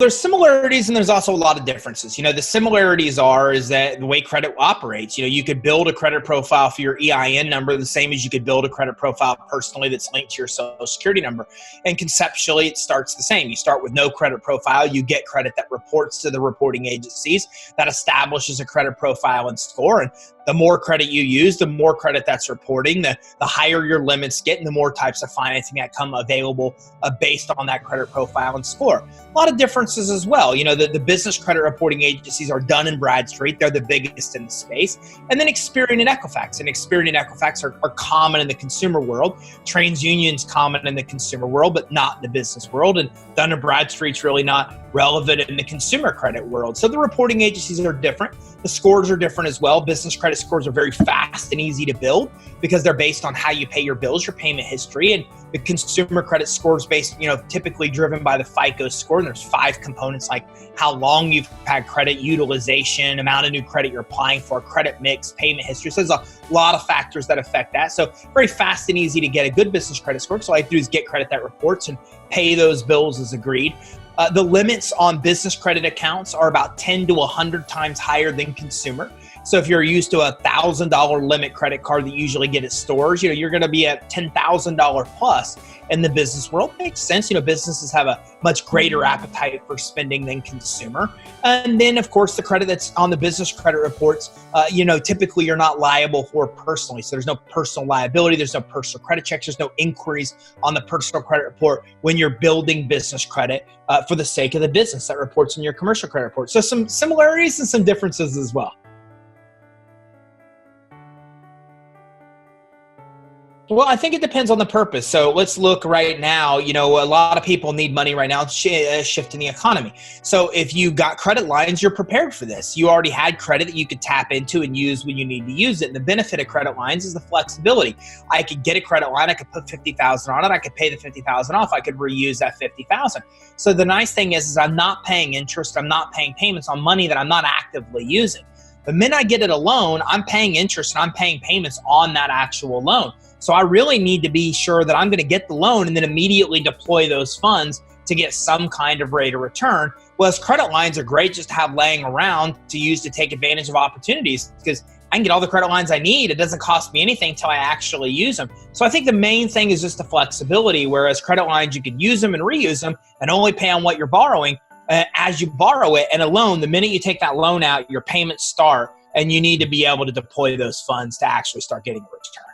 There's similarities and there's also a lot of differences. The similarities is that the way credit operates, you could build a credit profile for your EIN number the same as you could build a credit profile personally that's linked to your social security number. And conceptually, it starts the same. You start with no credit profile, you get credit that reports to the reporting agencies that establishes a credit profile and score. And the more credit you use, the more credit that's reporting, the higher your limits get and the more types of financing that come available based on that credit profile and score. A lot of differences as well. The business credit reporting agencies are Dun & Bradstreet. They're the biggest in the space. And then Experian and Equifax. And Experian and Equifax are common in the consumer world. TransUnion's common in the consumer world, but not in the business world. And Dun & Bradstreet's really not relevant in the consumer credit world. So the reporting agencies are different. The scores are different as well. Business credit scores are very fast and easy to build because they're based on how you pay your bills, your payment history. And the consumer credit scores based, typically driven by the FICO score. And there's 5 components like how long you've had credit, utilization, amount of new credit you're applying for, credit mix, payment history. So there's a lot of factors that affect that. So very fast and easy to get a good business credit score. So all I have to do is get credit that reports and pay those bills as agreed. The limits on business credit accounts are about 10 to 100 times higher than consumer. So if you're used to a $1,000 limit credit card that you usually get at stores, you're going to be at $10,000 plus in the business world. Makes sense. Businesses have a much greater appetite for spending than consumer. And then, of course, the credit that's on the business credit reports, typically you're not liable for personally. So there's no personal liability. There's no personal credit checks. There's no inquiries on the personal credit report when you're building business credit for the sake of the business that reports in your commercial credit report. So some similarities and some differences as well. Well, I think it depends on the purpose. So let's look right now. A lot of people need money right now, shift in the economy. So if you got credit lines, you're prepared for this. You already had credit that you could tap into and use when you need to use it. And the benefit of credit lines is the flexibility. I could get a credit line. I could put $50,000 on it. I could pay the $50,000 off. I could reuse that $50,000. So the nice thing is I'm not paying interest. I'm not paying payments on money that I'm not actively using. The minute I get it a loan, I'm paying interest and I'm paying payments on that actual loan. So I really need to be sure that I'm going to get the loan and then immediately deploy those funds to get some kind of rate of return. Whereas credit lines are great just to have laying around to use to take advantage of opportunities because I can get all the credit lines I need. It doesn't cost me anything until I actually use them. So I think the main thing is just the flexibility, whereas credit lines, you can use them and reuse them and only pay on what you're borrowing as you borrow it. And a loan, the minute you take that loan out, your payments start and you need to be able to deploy those funds to actually start getting a return.